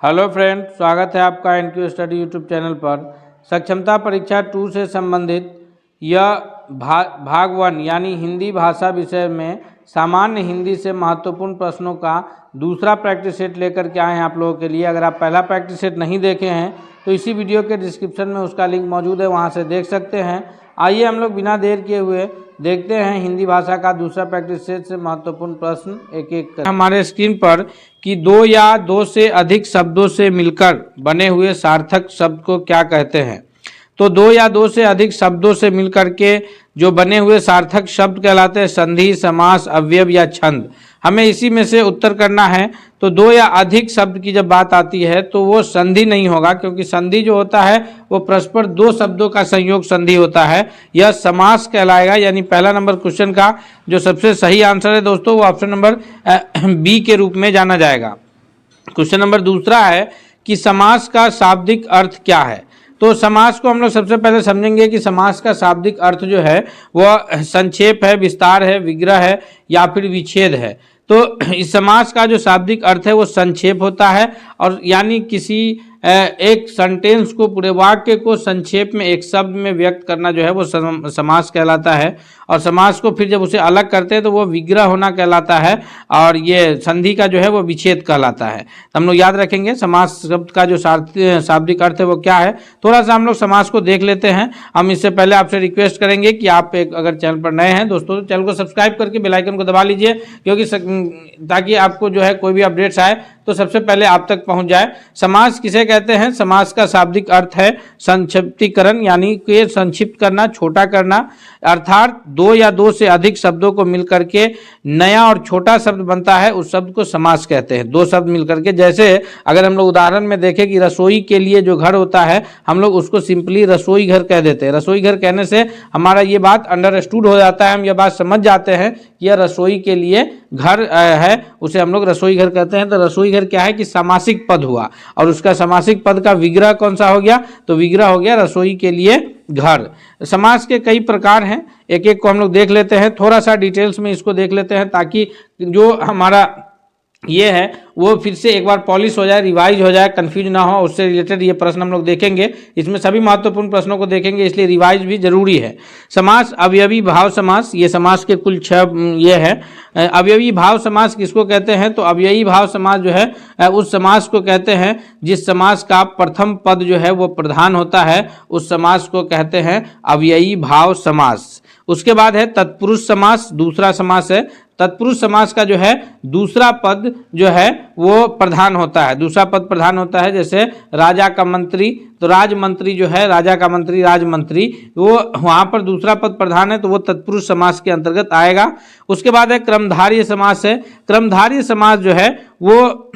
Hello friend, स्वागत है आपका एनक्यू स्टडी यूट्यूब चैनल पर। सक्षमता परीक्षा 2 से संबंधित यह भाग 1 यानी हिंदी भाषा विषय में सामान्य हिंदी से महत्वपूर्ण प्रश्नों का दूसरा प्रैक्टिस सेट लेकर के आए हैं आप लोगों के लिए। अगर आप पहला प्रैक्टिस सेट नहीं देखे हैं तो इसी वीडियो के डिस्क्रिप्शन में उसका लिंक मौजूद है, वहाँ से देख सकते हैं। आइए हम लोग बिना देर किए हुए देखते हैं हिंदी भाषा का दूसरा प्रैक्टिस सेट से महत्वपूर्ण प्रश्न एक एक कर। हमारे स्क्रीन पर कि 2 या 2 से अधिक शब्दों से मिलकर बने हुए सार्थक शब्द को क्या कहते हैं। तो 2 या 2 से अधिक शब्दों से मिलकर के जो बने हुए सार्थक शब्द कहलाते हैं संधि, समास, अवयव या छंद। हमें इसी में से उत्तर करना है। तो 2 या अधिक शब्द की जब बात आती है तो वो संधि नहीं होगा, क्योंकि संधि जो होता है वो परस्पर 2 शब्दों का संयोग संधि होता है। यह समास कहलाएगा। यानी पहला नंबर क्वेश्चन का जो सबसे सही आंसर है दोस्तों वो ऑप्शन नंबर बी के रूप में जाना जाएगा। क्वेश्चन नंबर दूसरा है कि समास का शाब्दिक अर्थ क्या है। तो समास को हम लोग सबसे पहले समझेंगे कि समास का शाब्दिक अर्थ जो है वह संक्षेप है, विस्तार है, विग्रह है या फिर विच्छेद है। तो इस समास का जो शाब्दिक अर्थ है वो संक्षेप होता है, और यानी किसी एक सेंटेंस को, पूरे वाक्य को संक्षेप में एक शब्द में व्यक्त करना जो है वो समास कहलाता है। और समास को फिर जब उसे अलग करते हैं तो वो विग्रह होना कहलाता है, और ये संधि का जो है वो विच्छेद कहलाता है। तो हम लोग याद रखेंगे समास शब्द का जो शाब्दिक अर्थ है वो क्या है। थोड़ा सा हम लोग समास को देख लेते हैं। हम इससे पहले आपसे रिक्वेस्ट करेंगे कि आप अगर चैनल पर नए हैं दोस्तों तो चैनल को सब्सक्राइब करके बेल आइकन को दबा लीजिए, क्योंकि ताकि आपको जो है कोई भी अपडेट्स आए तो सबसे पहले आप तक पहुंच जाए। समास किसे कहते हैं? समास का शाब्दिक अर्थ है संक्षिप्तीकरण, यानी कि संक्षिप्त करना, छोटा करना। अर्थात 2 या 2 से अधिक शब्दों को मिलकर के नया और छोटा शब्द बनता है, उस शब्द को समास कहते हैं। 2 शब्द मिलकर के, जैसे अगर हम लोग उदाहरण में देखें कि रसोई के लिए जो घर होता है हम लोग उसको सिंपली रसोई घर कह देते हैं। रसोई घर कहने से हमारा ये बात अंडरस्टूड हो जाता है, हम ये बात समझ जाते हैं कि यह रसोई के लिए घर है, उसे हम लोग रसोई घर कहते हैं। तो रसोई घर क्या है कि सामासिक पद हुआ, और उसका सामासिक पद का विग्रह कौन सा हो गया? तो विग्रह हो गया रसोई के लिए घर। समास के कई प्रकार हैं, एक एक को हम लोग देख लेते हैं। थोड़ा सा डिटेल्स में इसको देख लेते हैं ताकि जो हमारा ये है वो फिर से एक बार पॉलिश हो जाए, रिवाइज हो जाए, कंफ्यूज ना हो। उससे रिलेटेड ये प्रश्न हम लोग देखेंगे। इसमें सभी महत्वपूर्ण प्रश्नों को देखेंगे, इसलिए रिवाइज भी जरूरी है। समास अवयवी भाव समास, ये समास के कुल 6 ये है। अवयवी भाव समास किसको कहते हैं? तो अवयवी भाव समास जो है उस समास को कहते हैं जिस समास का प्रथम पद जो है वो प्रधान होता है, उस समास को कहते हैं अवयवी भाव समास। उसके बाद है तत्पुरुष समास, दूसरा समास है। तत्पुरुष समास का जो है दूसरा पद जो है वो प्रधान होता है, दूसरा पद प्रधान होता है। जैसे राजा का मंत्री, तो राजमंत्री जो है, राजा का मंत्री राजमंत्री, वो वहाँ पर दूसरा पद प्रधान है, तो वो तत्पुरुष समास के अंतर्गत आएगा। उसके बाद है क्रमधारय समास है। क्रमधारय समास जो है वो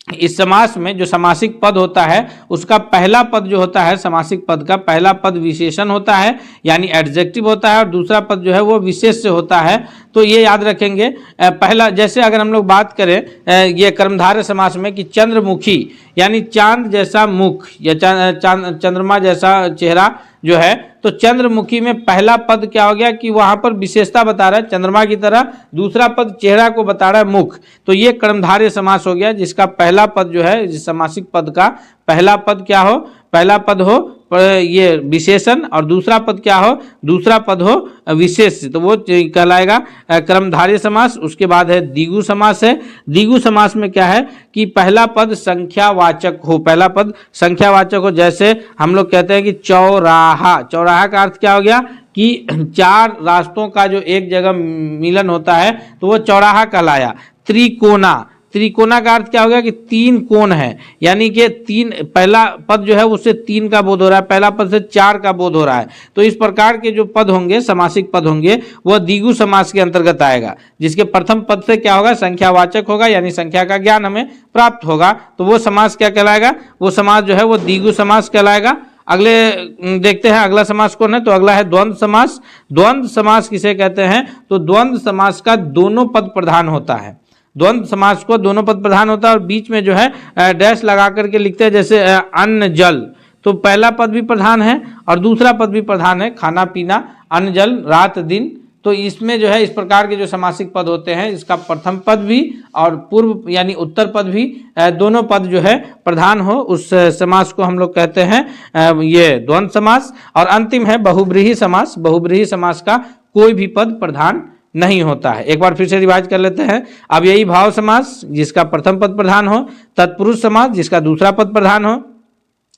इस समास में जो समासिक पद होता है उसका पहला पद जो होता है, समासिक पद का पहला पद विशेषण होता है, यानी एडजेक्टिव होता है, और दूसरा पद जो है वो विशेष से होता है। तो ये याद रखेंगे। पहला, जैसे अगर हम लोग बात करें ये कर्मधारय समास में कि चंद्रमुखी, यानी चांद जैसा मुख या चंद्रमा जैसा चेहरा जो है, तो चंद्रमुखी में पहला पद क्या हो गया कि वहां पर विशेषता बता रहा है चंद्रमा की तरह, दूसरा पद चेहरा को बता रहा है मुख। तो ये कर्मधारय समास हो गया, जिसका पहला पद जो है, जिस समासिक पद का पहला पद क्या हो? पहला पद हो ये विशेषण, और दूसरा पद क्या हो? दूसरा पद हो विशेष, तो वो कहलाएगा कर्मधारय समास। उसके बाद है द्विगु समास है। द्विगु समास में क्या है कि पहला पद संख्यावाचक हो, पहला पद संख्यावाचक हो। जैसे हम लोग कहते हैं कि चौराहा, चौराहा का अर्थ क्या हो गया कि 4 रास्तों का जो एक जगह मिलन होता है तो वो चौराहा कहलाया। त्रिकोणा, त्रिकोणा का अर्थ क्या हो गया कि 3 कोण है, यानी कि 3, पहला पद जो है उससे 3 का बोध हो रहा है, पहला पद से 4 का बोध हो रहा है। तो इस प्रकार के जो पद होंगे, समासिक पद होंगे, वह द्विगु समास के अंतर्गत आएगा, जिसके प्रथम पद से क्या होगा? संख्यावाचक होगा, यानी संख्या का ज्ञान हमें प्राप्त होगा। तो वो समास क्या कहलाएगा? वो समास जो है वो द्विगु समास कहलाएगा। अगले देखते हैं अगला समास कौन है, तो अगला है द्वंद्व समास। द्वंद्व समास किसे कहते हैं? तो द्वंद्व समास का दोनों पद प्रधान होता है। द्वंद्व समास को दोनों पद प्रधान होता है, और बीच में जो है डैश लगा करके लिखते हैं, जैसे अन्न जल, तो पहला पद भी प्रधान है और दूसरा पद भी प्रधान है, खाना पीना, अन्न जल, रात दिन। तो इसमें जो है इस प्रकार के जो समासिक पद होते हैं, इसका प्रथम पद भी और पूर्व यानी उत्तर पद भी दोनों पद जो है प्रधान हो, उस समास को हम लोग कहते हैं ये द्वंद्व समास। और अंतिम है बहुब्रीहि समास। बहुब्रीहि समास का कोई भी पद प्रधान नहीं होता है। एक बार फिर से रिवाइज कर लेते हैं। अब यही भाव समास जिसका प्रथम पद प्रधान हो, तत्पुरुष समास जिसका दूसरा पद प्रधान हो,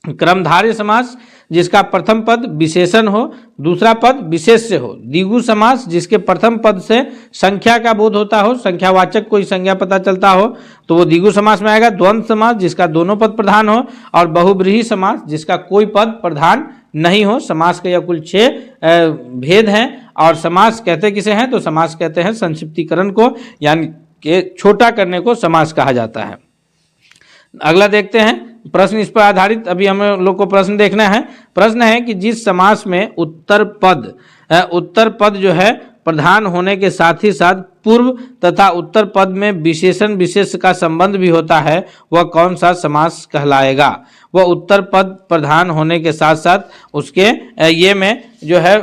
क्रमधारय समास जिसका प्रथम पद विशेषण हो, दूसरा पद विशेष्य हो, द्विगु समास जिसके प्रथम पद से संख्या का बोध होता हो, संख्यावाचक कोई संज्ञा पता चलता हो तो वो द्विगु समास में आएगा, द्वंद्व समास जिसका दोनों पद प्रधान हो, और बहुब्रीहि समास जिसका कोई पद प्रधान नहीं हो। समास के यह कुल 6 भेद हैं। और समास कहते किसे हैं? तो समास कहते हैं संक्षिप्तीकरण को, यानी कि छोटा करने को समास कहा जाता है। अगला देखते हैं प्रश्न इस पर आधारित, अभी हम लोग को प्रश्न देखना है। प्रश्न है कि जिस समास में उत्तर पद जो है प्रधान होने के साथ ही साथ पूर्व तथा उत्तर पद में विशेषण विशेष का संबंध भी होता है, वह कौन सा समास कहलाएगा? वह उत्तर पद प्रधान होने के साथ साथ उसके ये में जो है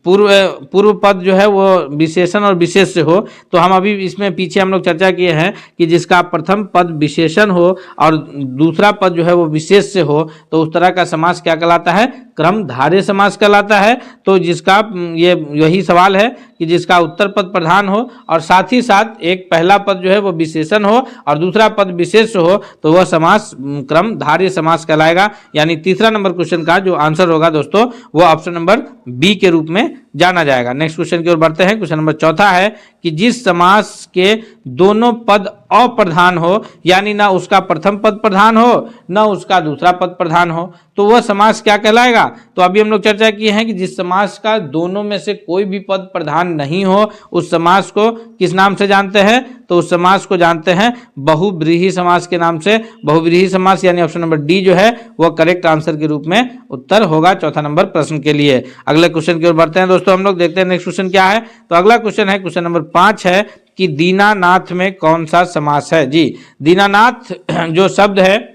पूर्व पद जो है वो विशेषण और विशेष्य हो। तो हम अभी इसमें पीछे हम लोग चर्चा किए हैं कि जिसका प्रथम पद विशेषण हो और दूसरा पद जो है वो विशेष्य हो, तो उस तरह का समास क्या कहलाता है? क्रमधारय समास कहलाता है। तो जिसका ये यही सवाल है कि जिसका उत्तर पद प्रधान हो और साथ ही साथ एक पहला पद जो है वो विशेषण हो और दूसरा पद विशेष हो, तो वह समास क्रमधारय समास कहलाएगा। यानी तीसरा नंबर क्वेश्चन का जो आंसर होगा दोस्तों वो ऑप्शन नंबर बी के रूप में जाना जाएगा। नेक्स्ट क्वेश्चन की ओर बढ़ते हैं। क्वेश्चन नंबर चौथा है कि जिस समास के दोनों पद अप्रधान हो, यानी ना उसका प्रथम पद प्रधान हो ना उसका दूसरा पद प्रधान हो, तो वह समास क्या कहलाएगा? तो अभी हम लोग चर्चा किए हैं कि जिस समास का दोनों में से कोई भी पद प्रधान नहीं हो, उस समास को किस नाम से जानते हैं? तो उस समास को जानते हैं बहुब्रीहि समास के नाम से। बहुब्रीहि समास यानी ऑप्शन नंबर डी जो है वह करेक्ट आंसर के रूप में उत्तर होगा चौथा नंबर प्रश्न के लिए। अगले क्वेश्चन की ओर बढ़ते हैं दोस्तों हम लोग, देखते हैं नेक्स्ट क्वेश्चन क्या है। तो अगला क्वेश्चन है क्वेश्चन नंबर 5 है कि दीनानाथ में कौन सा समास है? जी, दीनानाथ जो शब्द है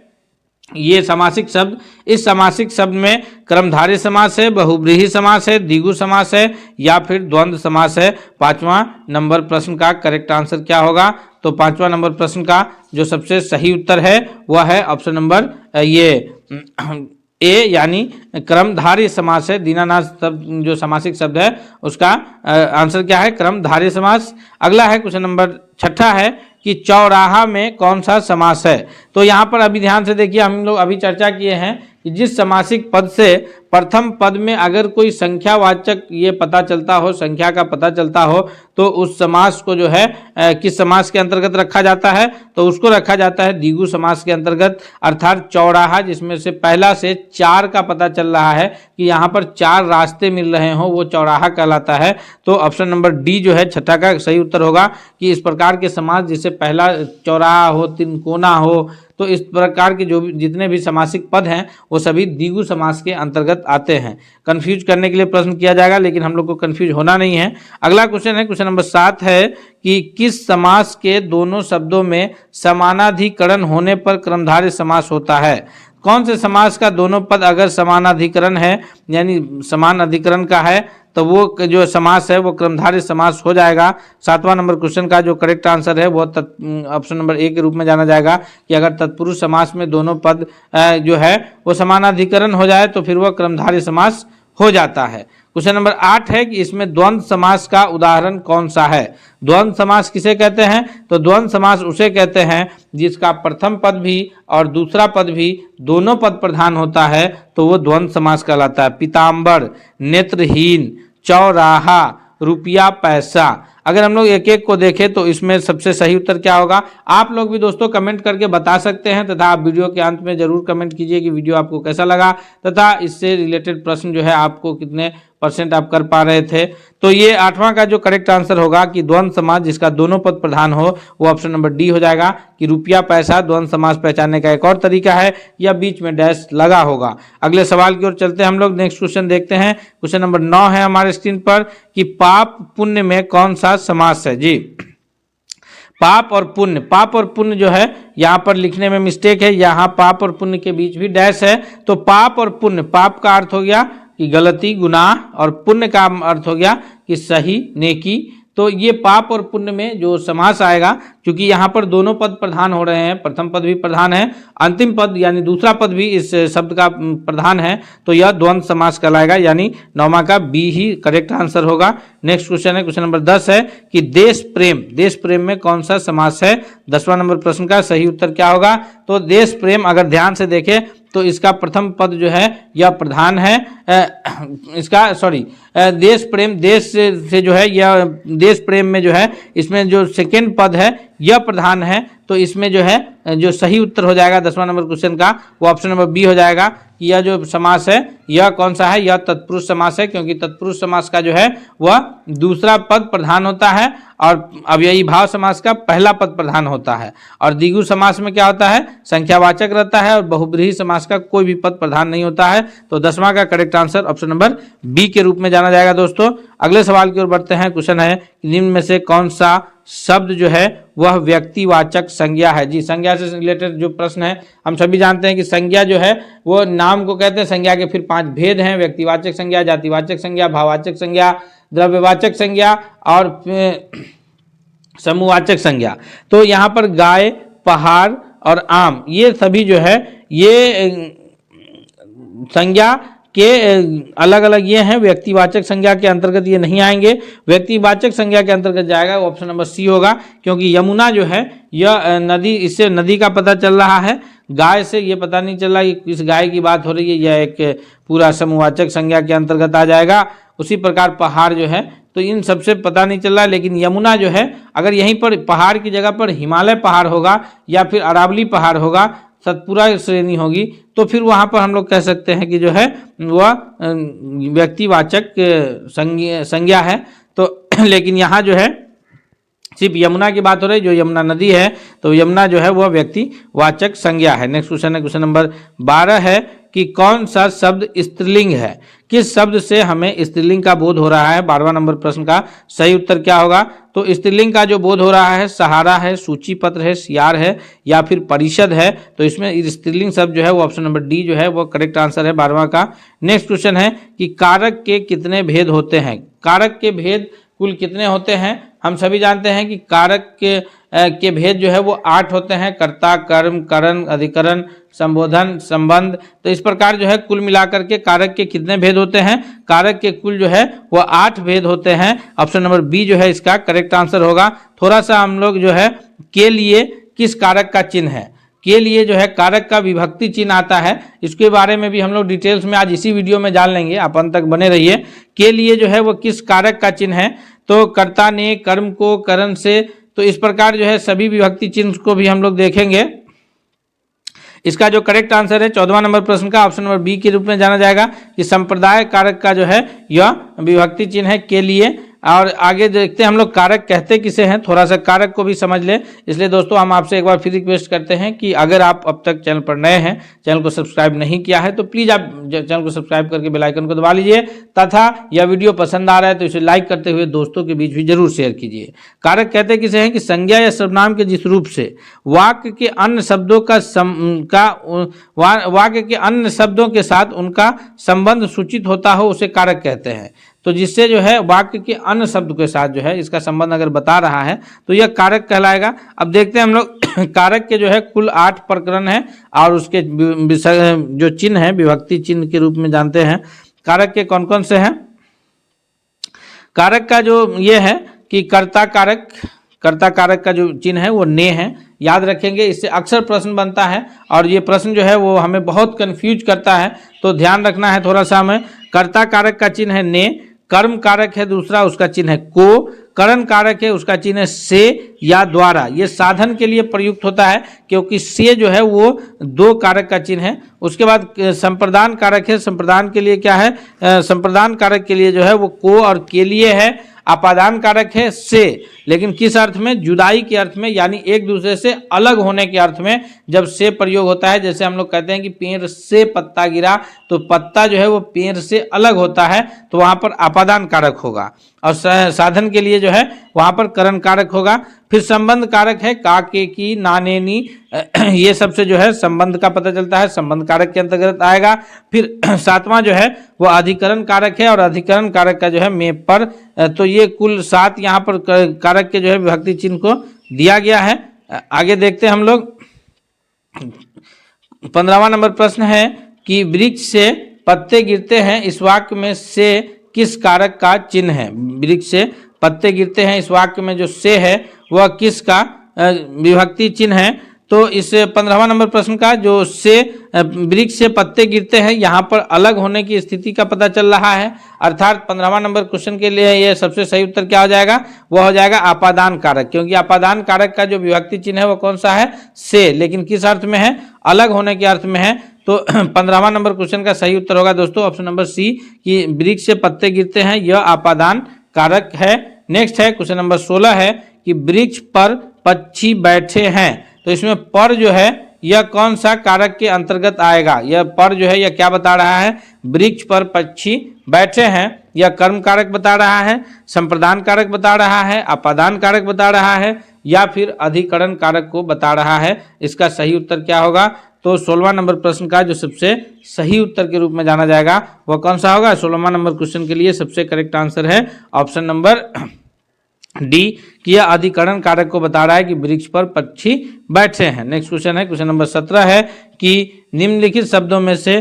ये समासिक शब्द, इस समासिक शब्द में क्रमधारय समास है, बहुब्रीहि समास है, द्विगु समास है या फिर द्वंद्व समास है। 5वां नंबर प्रश्न का करेक्ट आंसर क्या होगा? तो 5वां नंबर प्रश्न का जो सबसे सही उत्तर है वह है ऑप्शन नंबर ये ए यानी क्रमधारय समास है। दीनानाथ शब्द जो समासिक शब्द है उसका आंसर क्या है? क्रमधारय समास। अगला है क्वेश्चन नंबर 6 है कि चौराहा में कौन सा समास है? तो यहाँ पर अभी ध्यान से देखिए, हम लोग अभी चर्चा किए हैं कि जिस समासिक पद से प्रथम पद में अगर कोई संख्यावाचक ये पता चलता हो, संख्या का पता चलता हो, तो उस समास को जो है किस समास के अंतर्गत रखा जाता है? तो उसको रखा जाता है द्विगु समास के अंतर्गत। अर्थात चौराहा जिसमें से पहला से 4 का पता चल रहा है कि यहाँ पर 4 रास्ते मिल रहे हो, वो चौराहा कहलाता है। तो ऑप्शन नंबर डी जो है 6 का सही उत्तर होगा कि इस प्रकार के समास जिससे पहला चौराहा हो, तिनकोना हो, तो इस प्रकार के जो जितने भी समासिक पद हैं वो सभी द्विगु समास के अंतर्गत आते हैं। कंफ्यूज करने के लिए प्रश्न किया जाएगा, लेकिन हम लोग को कंफ्यूज होना नहीं है। अगला क्वेश्चन है क्वेश्चन नंबर 7 है कि किस समास के दोनों शब्दों में समानाधिकरण होने पर क्रमधारय समास होता है? कौन से समास का दोनों पद अगर समानाधिकरण है यानी समान अधिकरण का है तो वो जो समास है वो क्रमधारय समास हो जाएगा। 7वां नंबर क्वेश्चन का जो करेक्ट आंसर है वो ऑप्शन नंबर ए के रूप में जाना जाएगा कि अगर तत्पुरुष समास में दोनों पद जो है वो समानाधिकरण हो जाए तो फिर वह क्रमधारय समास हो जाता है। क्वेश्चन नंबर 8 है कि इसमें द्वंद्व समास का उदाहरण कौन सा है? द्वंद्व समास किसे कहते हैं? तो द्वंद्व समास उसे कहते हैं जिसका प्रथम पद भी और दूसरा पद भी दोनों पद प्रधान होता है, तो वो द्वंद्व समास कहलाता है। पीताम्बर, नेत्रहीन, चौराहा, रुपया, पैसा। अगर हम लोग एक एक को देखें तो इसमें सबसे सही उत्तर क्या होगा? आप लोग भी दोस्तों कमेंट करके बता सकते हैं तथा आप वीडियो के अंत में जरूर कमेंट कीजिए कि वीडियो आपको कैसा लगा तथा इससे रिलेटेड प्रश्न जो है आपको कितने % आप कर पा रहे थे। तो ये 8वां का जो करेक्ट आंसर होगा कि द्वंद्व समास जिसका दोनों पद प्रधान हो वो ऑप्शन नंबर डी हो जाएगा कि रुपया पैसा द्वंद्व समास पहचानने का एक और तरीका है या बीच में डैश लगा होगा। अगले सवाल की ओर चलते हैं हम लोग, नेक्स्ट क्वेश्चन देखते हैं। क्वेश्चन नंबर 9 है हमारे स्क्रीन पर कि पाप पुण्य में कौन सा समास है? जी, पाप और पुण्य, पाप और पुण्य जो है यहाँ पर लिखने में मिस्टेक है, यहाँ पाप और पुण्य के बीच भी डैश है। तो पाप और पुण्य, पाप का अर्थ हो गया कि गलती, गुनाह, और पुण्य का अर्थ हो गया कि सही, नेकी। तो ये पाप और पुण्य में जो समास आएगा, क्योंकि यहाँ पर दोनों पद प्रधान हो रहे हैं, प्रथम पद भी प्रधान है, अंतिम पद यानी दूसरा पद भी इस शब्द का प्रधान है, तो यह द्वंद्व समास कहलाएगा, यानी 9वां का बी ही करेक्ट आंसर होगा। नेक्स्ट क्वेश्चन है, क्वेश्चन नंबर 10 है कि देश प्रेम, देश प्रेम में कौन सा समास है? 10वां नंबर प्रश्न का सही उत्तर क्या होगा? तो देश प्रेम अगर ध्यान से देखें तो इसका प्रथम पद जो है यह प्रधान है, इसका सॉरी देश प्रेम, देश से जो है यह देश प्रेम में जो है इसमें जो सेकेंड पद है यह प्रधान है, तो इसमें जो है जो सही उत्तर हो जाएगा 10वां नंबर क्वेश्चन का वो ऑप्शन नंबर बी हो जाएगा कि यह जो समास है यह कौन सा है? यह तत्पुरुष समास है, क्योंकि तत्पुरुष समास का जो है वह दूसरा पद प्रधान होता है और अव्ययी भाव समास का पहला पद प्रधान होता है, और द्विगु समास में क्या होता है? संख्यावाचक रहता है, और बहुब्रीहि समास का कोई भी पद प्रधान नहीं होता है। तो 10वां का correct answer option number B के रूप में जाना जाएगा। दोस्तों अगले सवाल की ओर बढ़ते हैं। क्वेश्चन है निम्न में से कौन सा शब्द जो है वह व्यक्तिवाचक संज्ञा है? जी, संज्ञा से रिलेटेड जो प्रश्न है, हम सभी जानते हैं कि संज्ञा जो है वो नाम को कहते हैं। संज्ञा के फिर 5 भेद हैं: व्यक्तिवाचक संज्ञा, जातिवाचक संज्ञा, भाववाचक संज्ञा, द्रव्यवाचक संज्ञा और समूहवाचक संज्ञा। तो यहाँ पर गाय, पहाड़ और आम, ये सभी जो है ये संज्ञा के अलग अलग ये हैं, व्यक्तिवाचक संज्ञा के अंतर्गत ये नहीं आएंगे। व्यक्तिवाचक संज्ञा के अंतर्गत जाएगा वो ऑप्शन नंबर सी होगा, क्योंकि यमुना जो है यह नदी, इससे नदी का पता चल रहा है, गाय से ये पता नहीं चल रहा कि किस गाय की बात हो रही है, यह एक पूरा समूहवाचक संज्ञा के अंतर्गत आ जाएगा। उसी प्रकार पहाड़ जो है तो इन सबसे पता नहीं चल रहा है, लेकिन यमुना जो है अगर यहीं पर पहाड़ की जगह पर हिमालय पहाड़ होगा या फिर अरावली पहाड़ होगा, सतपुरा श्रेणी होगी, तो फिर वहाँ पर हम लोग कह सकते हैं कि जो है वह व्यक्तिवाचक संज्ञा है। तो लेकिन यहाँ जो है सिर्फ यमुना की बात हो रही है, जो यमुना नदी है, तो यमुना जो है वह व्यक्तिवाचक संज्ञा है। नेक्स्ट क्वेश्चन है, क्वेश्चन नंबर 12 है कि कौन सा शब्द स्त्रीलिंग है? किस शब्द से हमें स्त्रीलिंग का बोध हो रहा है? 12वां नंबर प्रश्न का सही उत्तर क्या होगा? तो स्त्रीलिंग का जो बोध हो रहा है, सहारा है, सूची पत्र है, सियार है या फिर परिषद है। तो इसमें स्त्रीलिंग शब्द जो है वो ऑप्शन नंबर डी जो है वो करेक्ट आंसर है 12वां का। नेक्स्ट क्वेश्चन है कि कारक के कितने भेद होते हैं? कारक के भेद कुल कितने होते हैं? हम सभी जानते हैं कि कारक के भेद जो है वो 8 होते हैं: कर्ता, कर्म, करण, अधिकरण, संबोधन, संबंध। तो इस प्रकार जो है कुल मिलाकर के कारक के कितने भेद होते हैं? कारक के कुल जो है वो 8 भेद होते हैं। ऑप्शन नंबर बी जो है इसका करेक्ट आंसर होगा। थोड़ा सा हम लोग जो है के लिए किस कारक का चिन्ह है, के लिए जो है कारक का विभक्ति चिन्ह आता है, इसके बारे में भी हम लोग डिटेल्स में आज इसी वीडियो में जान लेंगे, आप अंत तक बने रहिए। के लिए जो है वो किस कारक का चिन्ह है? तो कर्ता ने, कर्म को, करण से, तो इस प्रकार जो है सभी विभक्ति चिन्ह को भी हम लोग देखेंगे। इसका जो करेक्ट आंसर है 14वां नंबर प्रश्न का ऑप्शन नंबर बी के रूप में जाना जाएगा कि संप्रदाय कारक का जो है यह विभक्ति चिन्ह है के लिए। और आगे देखते हैं हम लोग कारक कहते किसे हैं, थोड़ा सा कारक को भी समझ लें। इसलिए दोस्तों हम आपसे एक बार फिर रिक्वेस्ट करते हैं कि अगर आप अब तक चैनल पर नए हैं, चैनल को सब्सक्राइब नहीं किया है, तो प्लीज़ आप चैनल को सब्सक्राइब करके बेल आइकन को दबा लीजिए, तथा यह वीडियो पसंद आ रहा है तो इसे लाइक करते हुए दोस्तों के बीच भी जरूर शेयर कीजिए। कारक कहते किसे हैं कि संज्ञा या सर्वनाम के जिस रूप से वाक्य के अन्य शब्दों वाक्य के अन्य शब्दों के साथ उनका संबंध सूचित होता हो उसे कारक कहते हैं। तो जिससे जो है वाक्य के अन्य शब्द के साथ जो है इसका संबंध अगर बता रहा है तो यह कारक कहलाएगा। अब देखते हैं हम लोग कारक के जो है कुल 8 प्रकरण हैं और उसके जो चिन्ह है विभक्ति चिन्ह के रूप में जानते हैं। कारक के कौन कौन से हैं? कारक का जो ये है कि कर्ता कारक का जो चिन्ह है वो ने है, याद रखेंगे, इससे अक्सर प्रश्न बनता है और ये प्रश्न जो है वो हमें बहुत कंफ्यूज करता है, तो ध्यान रखना है थोड़ा सा हमें। कर्ता कारक का चिन्ह है ने, कर्म कारक है दूसरा उसका चिन्ह है को, करण कारक है उसका चिन्ह है से या द्वारा। ये साधन के लिए प्रयुक्त होता है क्योंकि से जो है वो 2 कारक का चिन्ह है। उसके बाद संप्रदान कारक है, संप्रदान के लिए क्या है? संप्रदान कारक के लिए जो है वो को और के लिए है। अपादान कारक है से, लेकिन किस अर्थ में? जुदाई के अर्थ में, यानी एक दूसरे से अलग होने के अर्थ में जब से प्रयोग होता है। जैसे हम लोग कहते हैं कि पेड़ से पत्ता गिरा, तो पत्ता जो है वो पेड़ से अलग होता है, तो वहां पर अपादान कारक होगा। और साधन के लिए जो है वहाँ पर करण कारक होगा। फिर संबंध कारक है का, के, की, ना, ने, नी, ये सबसे जो है संबंध का पता चलता है, संबंध कारक के अंतर्गत आएगा। फिर सातवां जो है वो अधिकरण कारक है और अधिकरण कारक का जो है में पर, तो ये कुल 7 यहाँ पर कारक के जो है विभक्ति चिन्ह को दिया गया है। आगे देखते हैं हम लोग। 15वां नंबर प्रश्न है कि वृक्ष से पत्ते गिरते हैं, इस वाक्य में से किस कारक का चिन्ह है। वृक्ष से पत्ते गिरते हैं, इस वाक्य में जो से है वह किसका विभक्ति चिन्ह है। तो इस 15वां नंबर प्रश्न का जो से वृक्ष से पत्ते गिरते हैं, यहाँ पर अलग होने की स्थिति का पता चल रहा है। अर्थात 15वां नंबर क्वेश्चन के लिए ये सबसे सही उत्तर क्या हो जाएगा, वह हो जाएगा आपादान कारक, क्योंकि आपादान कारक का जो विभक्ति चिन्ह है वो कौन सा है, से, लेकिन किस अर्थ में है, अलग होने के अर्थ में है। तो 15वां नंबर क्वेश्चन का सही उत्तर होगा दोस्तों ऑप्शन नंबर सी, कि वृक्ष से पत्ते गिरते हैं, यह आपादान कारक है। नेक्स्ट है क्वेश्चन नंबर 16 है कि वृक्ष पर पक्षी बैठे हैं, तो इसमें पर जो है यह कौन सा कारक के अंतर्गत आएगा। यह पर जो है यह क्या बता रहा है, वृक्ष पर पक्षी बैठे हैं, यह कर्म कारक बता रहा है, संप्रदान कारक बता रहा है, अपादान कारक बता रहा है, या फिर अधिकरण कारक को बता रहा है। इसका सही उत्तर क्या होगा, तो 16वां नंबर प्रश्न का जो सबसे सही उत्तर के रूप में जाना जाएगा वह कौन सा होगा। 16वां नंबर क्वेश्चन के लिए सबसे करेक्ट आंसर है ऑप्शन नंबर डी, कि यह अधिकरण कारक को बता रहा है कि वृक्ष पर पक्षी बैठे हैं। नेक्स्ट क्वेश्चन है क्वेश्चन नंबर 17 है कि निम्नलिखित शब्दों में से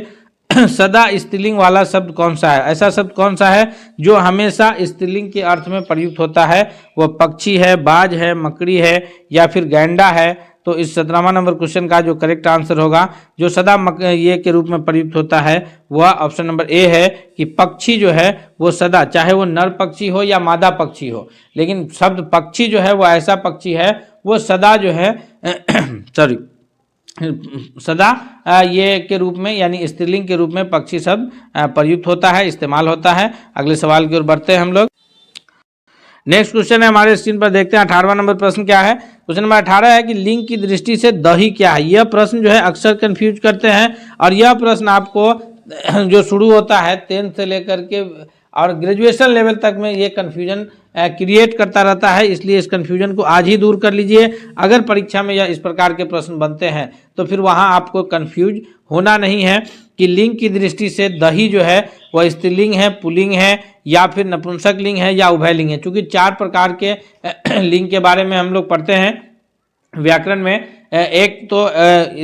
सदा स्त्रीलिंग वाला शब्द कौन सा है। ऐसा शब्द कौन सा है जो हमेशा स्त्रीलिंग के अर्थ में प्रयुक्त होता है, वह पक्षी है, बाज है, मकड़ी है, या फिर गैंडा है। तो इस 17वां नंबर क्वेश्चन का जो करेक्ट आंसर होगा, जो सदा ये के रूप में प्रयुक्त होता है, वह ऑप्शन नंबर ए है कि पक्षी जो है वो सदा, चाहे वो नर पक्षी हो या मादा पक्षी हो, लेकिन शब्द पक्षी जो है वो ऐसा पक्षी है वो सदा जो है सॉरी सदा ये के रूप में यानी स्त्रीलिंग के रूप में पक्षी शब्द प्रयुक्त होता है, इस्तेमाल होता है। अगले सवाल की ओर बढ़ते हैं हम लोग। नेक्स्ट क्वेश्चन है हमारे स्क्रीन पर, देखते हैं 18वां नंबर प्रश्न क्या है। क्वेश्चन नंबर 18 है कि लिंग की दृष्टि से दही क्या है। यह प्रश्न जो है अक्सर कंफ्यूज करते हैं, और यह प्रश्न आपको जो शुरू होता है 10th से लेकर के और ग्रेजुएशन लेवल तक में ये कन्फ्यूजन क्रिएट करता रहता है, इसलिए इस कन्फ्यूजन को आज ही दूर कर लीजिए। अगर परीक्षा में यह इस प्रकार के प्रश्न बनते हैं तो फिर वहाँ आपको कन्फ्यूज होना नहीं है कि लिंग की दृष्टि से दही जो है वह स्त्रीलिंग है, पुल्लिंग है, या फिर नपुंसक लिंग है, या उभयलिंग है। चूंकि 4 प्रकार के लिंग के बारे में हम लोग पढ़ते हैं व्याकरण में, एक तो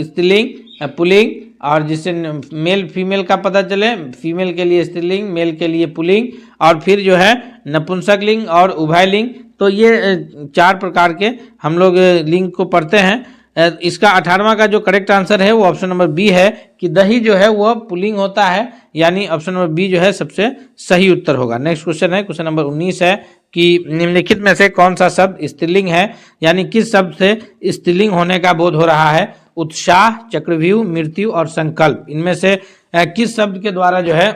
स्त्रीलिंग, पुल्लिंग, और जिससे मेल फीमेल का पता चले, फीमेल के लिए स्त्रीलिंग, मेल के लिए पुल्लिंग, और फिर जो है नपुंसक लिंग और उभयलिंग। तो ये 4 प्रकार के हम लोग लिंग को पढ़ते हैं। इसका 18वां का जो करेक्ट आंसर है वो ऑप्शन नंबर बी है कि दही जो है वह पुल्लिंग होता है, यानी ऑप्शन नंबर बी जो है सबसे सही उत्तर होगा। नेक्स्ट क्वेश्चन है क्वेश्चन नंबर 19 है कि निम्नलिखित में से कौन सा शब्द स्त्रीलिंग है, यानी किस शब्द से स्त्रीलिंग होने का बोध हो रहा है। उत्साह, चक्रव्यूह, मृत्यु और संकल्प, इनमें से किस शब्द के द्वारा जो है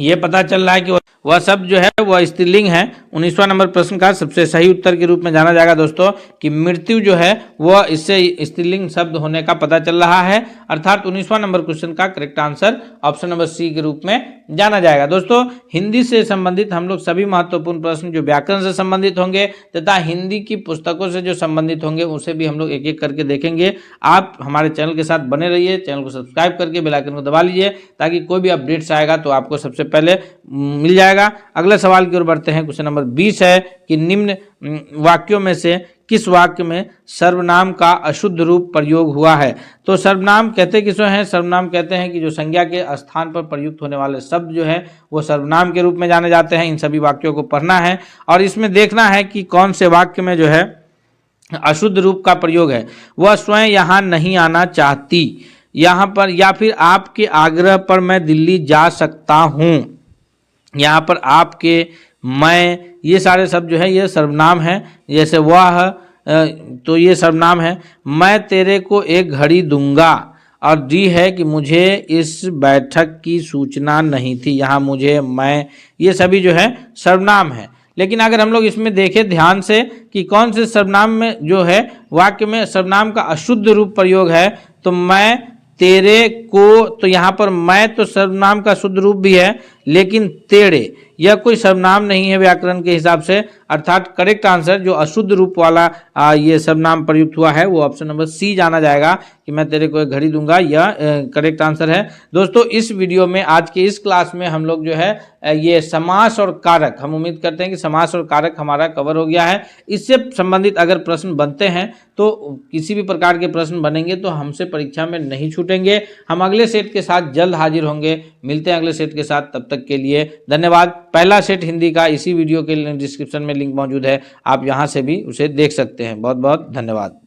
ये पता चल रहा है कि वह शब्द जो है वह स्त्रीलिंग है। 19वां नंबर प्रश्न का सबसे सही उत्तर के रूप में जाना जाएगा दोस्तों कि मृत्यु जो है वह इससे स्त्रीलिंग शब्द होने का पता चल रहा है। अर्थात 19वां नंबर क्वेश्चन का correct answer option number C के रूप में जाना जाएगा। दोस्तों हिंदी से संबंधित हम लोग सभी महत्वपूर्ण प्रश्न जो व्याकरण से संबंधित होंगे तथा हिंदी की पुस्तकों से जो संबंधित होंगे उसे भी हम लोग एक एक करके देखेंगे। आप हमारे चैनल के साथ बने रहिए, चैनल को सब्सक्राइब करके बेल आइकन को दबा लीजिए ताकि कोई भी अपडेट्स आएगा तो आपको सबसे पहले मिल जाएगा। अगले सवाल की ओर बढ़ते हैं। क्वेश्चन नंबर 20 है कि निम्न वाक्यों में से किस वाक्य में सर्वनाम का अशुद्ध रूप प्रयोग हुआ है। तो सर्वनाम कहते किसको हैं, सर्वनाम कहते हैं कि जो संज्ञा के स्थान पर प्रयुक्त होने वाले शब्द जो है वो सर्वनाम के रूप में जाने जाते हैं। इन सभी वाक्यों को पढ़ना है और इसमें देखना है कि कौन से वाक्य में जो है अशुद्ध रूप का प्रयोग है। वह स्वयं यहाँ नहीं आना चाहती, यहाँ पर, या फिर आपके आग्रह पर मैं दिल्ली जा सकता हूँ। यहाँ पर आपके, मैं, ये सारे शब्द जो है ये सर्वनाम है। जैसे वह, तो ये सर्वनाम है। मैं तेरे को एक घड़ी दूंगा, और डी है कि मुझे इस बैठक की सूचना नहीं थी। यहाँ मुझे, मैं, ये सभी जो है सर्वनाम है। लेकिन अगर हम लोग इसमें देखें ध्यान से कि कौन से सर्वनाम में जो है वाक्य में सर्वनाम का अशुद्ध रूप प्रयोग है, तो मैं तेरे को, तो यहाँ पर मैं तो सर्वनाम का शुद्ध रूप भी है, लेकिन टेढ़े, यह कोई सर्वनाम नहीं है व्याकरण के हिसाब से, अर्थात करेक्ट आंसर जो अशुद्ध रूप वाला ये सर्वनाम प्रयुक्त हुआ है वो ऑप्शन नंबर सी जाना जाएगा कि मैं तेरे को एक घड़ी दूंगा, यह करेक्ट आंसर है। दोस्तों इस वीडियो में आज के इस क्लास में हम लोग जो है ये समास और कारक, हम उम्मीद करते हैं कि समास और कारक हमारा कवर हो गया है। इससे संबंधित अगर प्रश्न बनते हैं तो किसी भी प्रकार के प्रश्न बनेंगे तो हमसे परीक्षा में नहीं छूटेंगे। हम अगले सेट के साथ जल्द हाजिर होंगे, मिलते हैं अगले सेट के साथ, तब तक के लिए धन्यवाद। पहला सेट हिंदी का इसी वीडियो के डिस्क्रिप्शन में लिंक मौजूद है, आप यहाँ से भी उसे देख सकते हैं। बहुत बहुत धन्यवाद।